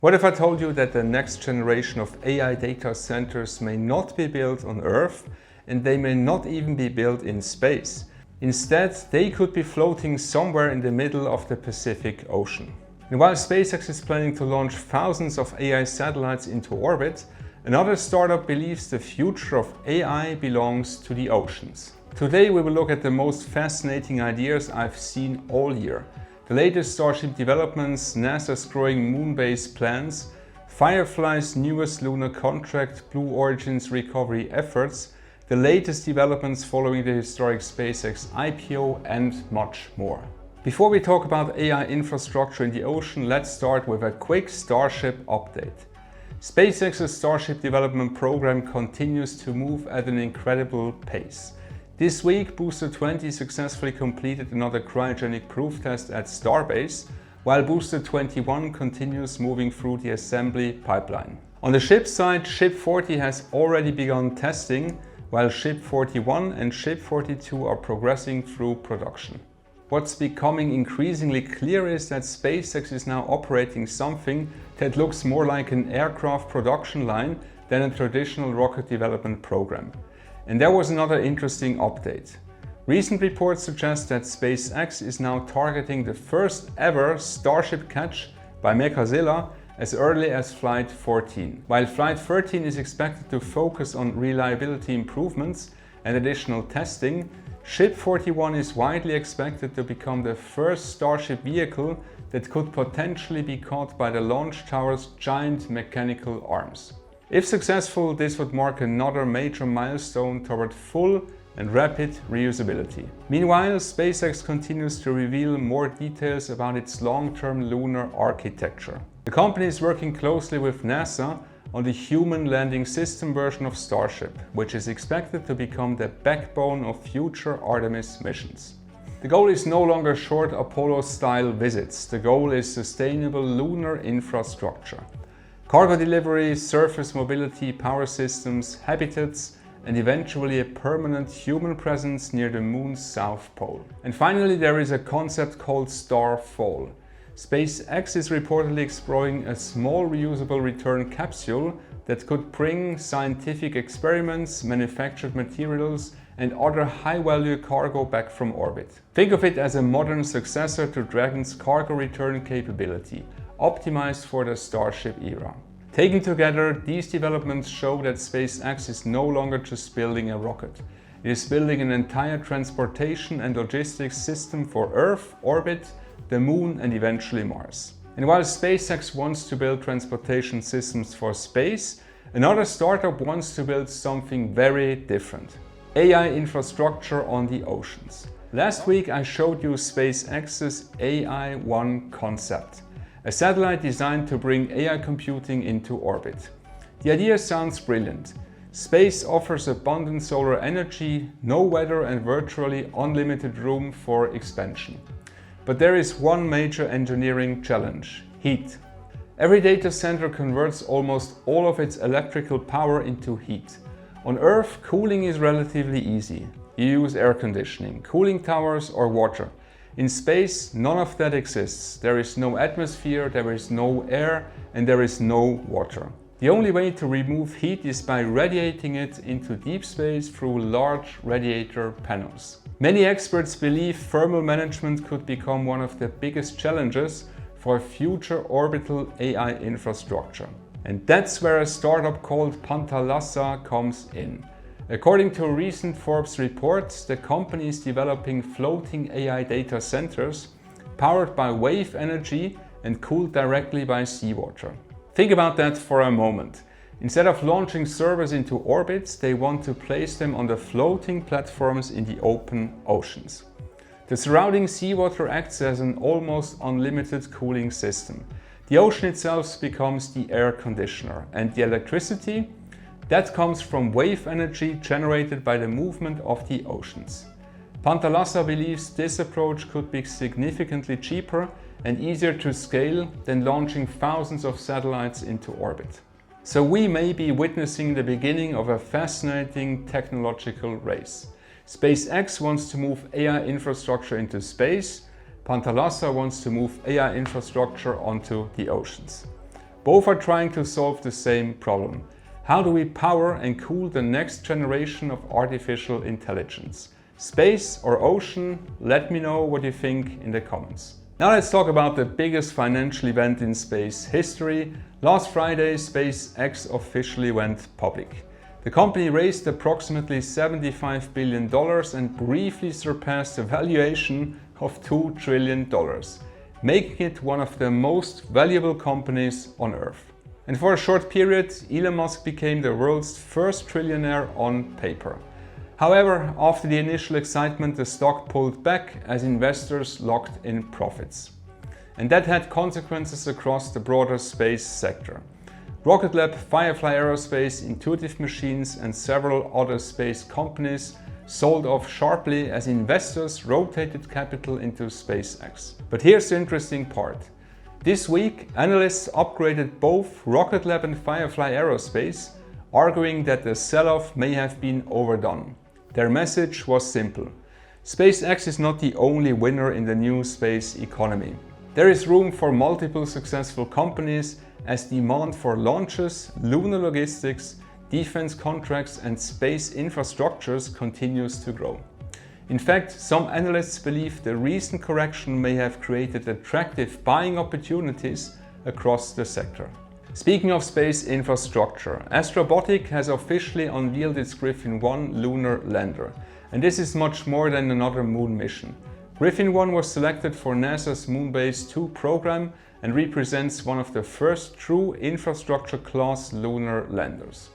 What if I told you that the next generation of AI data centers may not be built on Earth and they may not even be built in space? Instead, they could be floating somewhere in the middle of the Pacific Ocean. And while SpaceX is planning to launch thousands of AI satellites into orbit, another startup believes the future of AI belongs to the oceans. Today we will look at the most fascinating ideas I've seen all year. The latest Starship developments, NASA's growing moon-based plans, Firefly's newest lunar contract, Blue Origin's recovery efforts, the latest developments following the historic SpaceX IPO, and much more. Before we talk about AI infrastructure in the ocean, let's start with a quick Starship update. SpaceX's Starship development program continues to move at an incredible pace. This week, Booster 20 successfully completed another cryogenic proof test at Starbase, while Booster 21 continues moving through the assembly pipeline. On the ship side, Ship 40 has already begun testing, while Ship 41 and Ship 42 are progressing through production. What's becoming increasingly clear is that SpaceX is now operating something that looks more like an aircraft production line than a traditional rocket development program. And there was another interesting update. Recent reports suggest that SpaceX is now targeting the first ever Starship catch by Mechazilla as early as Flight 14. While Flight 13 is expected to focus on reliability improvements and additional testing, Ship 41 is widely expected to become the first Starship vehicle that could potentially be caught by the launch tower's giant mechanical arms. If successful, this would mark another major milestone toward full and rapid reusability. Meanwhile, SpaceX continues to reveal more details about its long-term lunar architecture. The company is working closely with NASA on the human landing system version of Starship, which is expected to become the backbone of future Artemis missions. The goal is no longer short Apollo-style visits. The goal is sustainable lunar infrastructure. Cargo delivery, surface mobility, power systems, habitats, and eventually a permanent human presence near the moon's south pole. And finally, there is a concept called Starfall. SpaceX is reportedly exploring a small reusable return capsule that could bring scientific experiments, manufactured materials, and other high-value cargo back from orbit. Think of it as a modern successor to Dragon's cargo return capability, optimized for the Starship era. Taken together, these developments show that SpaceX is no longer just building a rocket. It is building an entire transportation and logistics system for Earth, orbit, the Moon, and eventually Mars. And while SpaceX wants to build transportation systems for space, another startup wants to build something very different: AI infrastructure on the oceans. Last week I showed you SpaceX's AI-1 concept, a satellite designed to bring AI computing into orbit. The idea sounds brilliant. Space offers abundant solar energy, no weather, and virtually unlimited room for expansion. But there is one major engineering challenge: heat. Every data center converts almost all of its electrical power into heat. On Earth, cooling is relatively easy. You use air conditioning, cooling towers, or water. In space, none of that exists. There is no atmosphere, there is no air, and there is no water. The only way to remove heat is by radiating it into deep space through large radiator panels. Many experts believe thermal management could become one of the biggest challenges for future orbital AI infrastructure. And that's where a startup called Pantalassa comes in. According to a recent Forbes report, the company is developing floating AI data centers powered by wave energy and cooled directly by seawater. Think about that for a moment. Instead of launching servers into orbits, they want to place them on the floating platforms in the open oceans. The surrounding seawater acts as an almost unlimited cooling system. The ocean itself becomes the air conditioner, and the electricity that comes from wave energy generated by the movement of the oceans. Pantalassa believes this approach could be significantly cheaper and easier to scale than launching thousands of satellites into orbit. So we may be witnessing the beginning of a fascinating technological race. SpaceX wants to move AI infrastructure into space. Pantalassa wants to move AI infrastructure onto the oceans. Both are trying to solve the same problem. How do we power and cool the next generation of artificial intelligence? Space or ocean? Let me know what you think in the comments. Now let's talk about the biggest financial event in space history. Last Friday, SpaceX officially went public. The company raised approximately $75 billion and briefly surpassed a valuation of $2 trillion, making it one of the most valuable companies on Earth. And for a short period, Elon Musk became the world's first trillionaire on paper. However, after the initial excitement, the stock pulled back as investors locked in profits. And that had consequences across the broader space sector. Rocket Lab, Firefly Aerospace, Intuitive Machines and several other space companies sold off sharply as investors rotated capital into SpaceX. But here's the interesting part. This week, analysts upgraded both Rocket Lab and Firefly Aerospace, arguing that the sell-off may have been overdone. Their message was simple. SpaceX is not the only winner in the new space economy. There is room for multiple successful companies as demand for launches, lunar logistics, defense contracts and space infrastructures continues to grow. In fact, some analysts believe the recent correction may have created attractive buying opportunities across the sector. Speaking of space infrastructure, Astrobotic has officially unveiled its Griffin 1 lunar lander. And this is much more than another moon mission. Griffin 1 was selected for NASA's Moonbase 2 program and represents one of the first true infrastructure-class lunar landers.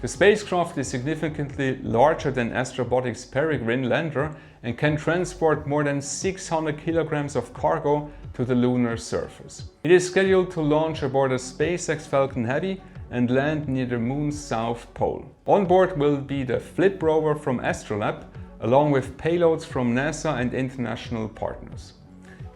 The spacecraft is significantly larger than Astrobotic's Peregrine lander and can transport more than 600 kilograms of cargo to the lunar surface. It is scheduled to launch aboard a SpaceX Falcon Heavy and land near the moon's south pole. On board will be the Flip rover from Astrolab, along with payloads from NASA and international partners.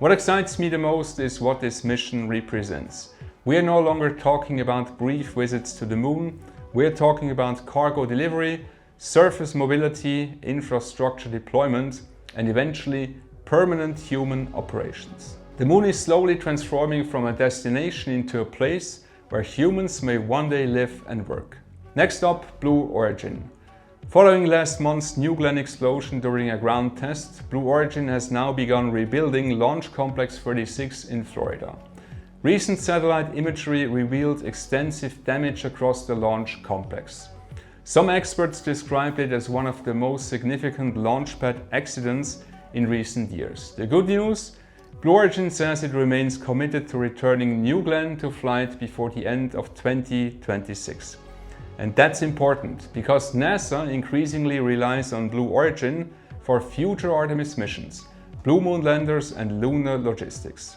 What excites me the most is what this mission represents. We are no longer talking about brief visits to the moon. We are talking about cargo delivery, surface mobility, infrastructure deployment, and eventually permanent human operations. The moon is slowly transforming from a destination into a place where humans may one day live and work. Next up, Blue Origin. Following last month's New Glenn explosion during a ground test, Blue Origin has now begun rebuilding Launch Complex 36 in Florida. Recent satellite imagery revealed extensive damage across the launch complex. Some experts described it as one of the most significant launchpad accidents in recent years. The good news? Blue Origin says it remains committed to returning New Glenn to flight before the end of 2026. And that's important because NASA increasingly relies on Blue Origin for future Artemis missions, Blue Moon landers and lunar logistics.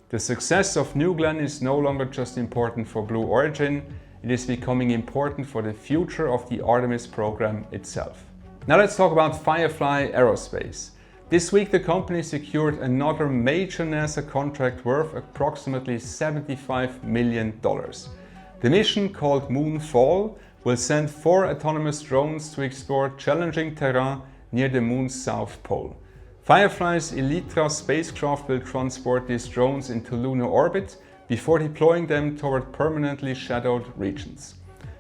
The success of New Glenn is no longer just important for Blue Origin, it is becoming important for the future of the Artemis program itself. Now let's talk about Firefly Aerospace. This week the company secured another major NASA contract worth approximately $75 million. The mission, called Moonfall, will send 4 autonomous drones to explore challenging terrain near the moon's south pole. Firefly's Elytra spacecraft will transport these drones into lunar orbit before deploying them toward permanently shadowed regions.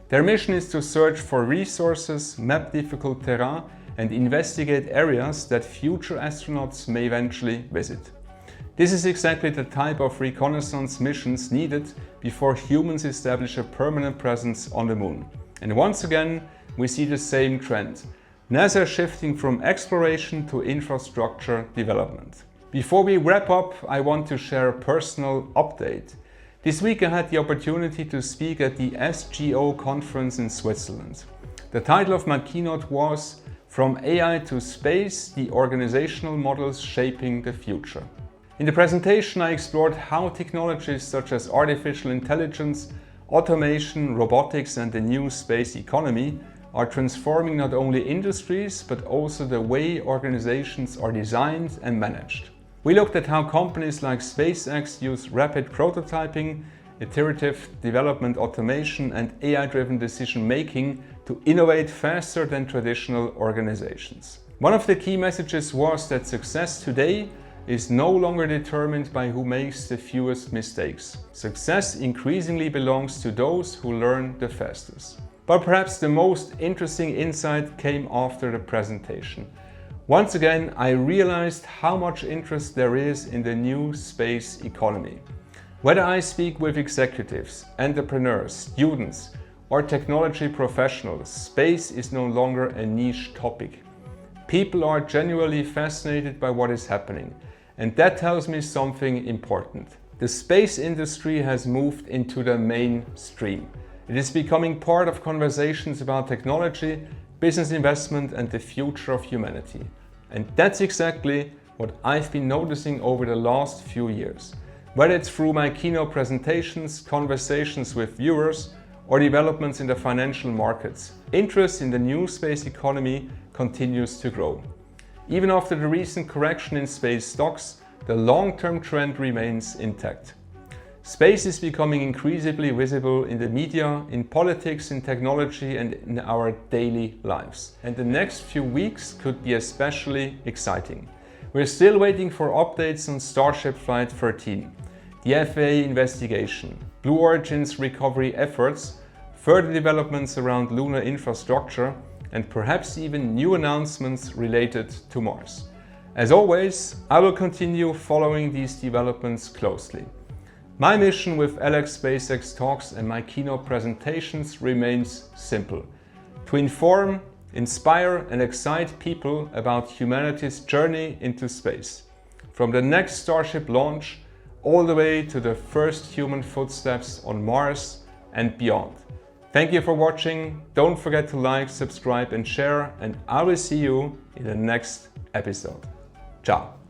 Their mission is to search for resources, map difficult terrain, and investigate areas that future astronauts may eventually visit. This is exactly the type of reconnaissance missions needed before humans establish a permanent presence on the moon. And once again, we see the same trend. NASA shifting from exploration to infrastructure development. Before we wrap up, I want to share a personal update. This week I had the opportunity to speak at the SGO conference in Switzerland. The title of my keynote was "From AI to Space, the Organizational Models Shaping the Future." In the presentation I explored how technologies such as artificial intelligence, automation, robotics and the new space economy are transforming not only industries, but also the way organizations are designed and managed. We looked at how companies like SpaceX use rapid prototyping, iterative development automation, and AI-driven decision-making to innovate faster than traditional organizations. One of the key messages was that success today is no longer determined by who makes the fewest mistakes. Success increasingly belongs to those who learn the fastest. But perhaps the most interesting insight came after the presentation. Once again, I realized how much interest there is in the new space economy. Whether I speak with executives, entrepreneurs, students, or technology professionals, space is no longer a niche topic. People are genuinely fascinated by what is happening, and that tells me something important. The space industry has moved into the mainstream. It is becoming part of conversations about technology, business investment, and the future of humanity. And that's exactly what I've been noticing over the last few years. Whether it's through my keynote presentations, conversations with viewers, or developments in the financial markets, interest in the new space economy continues to grow. Even after the recent correction in space stocks, the long-term trend remains intact. Space is becoming increasingly visible in the media, in politics, in technology, and in our daily lives. And the next few weeks could be especially exciting. We're still waiting for updates on Starship Flight 13, the FAA investigation, Blue Origin's recovery efforts, further developments around lunar infrastructure, and perhaps even new announcements related to Mars. As always, I will continue following these developments closely. My mission with SpaceX talks and my keynote presentations remains simple: to inform, inspire, and excite people about humanity's journey into space. From the next Starship launch, all the way to the first human footsteps on Mars and beyond. Thank you for watching. Don't forget to like, subscribe, and share, and I will see you in the next episode. Ciao.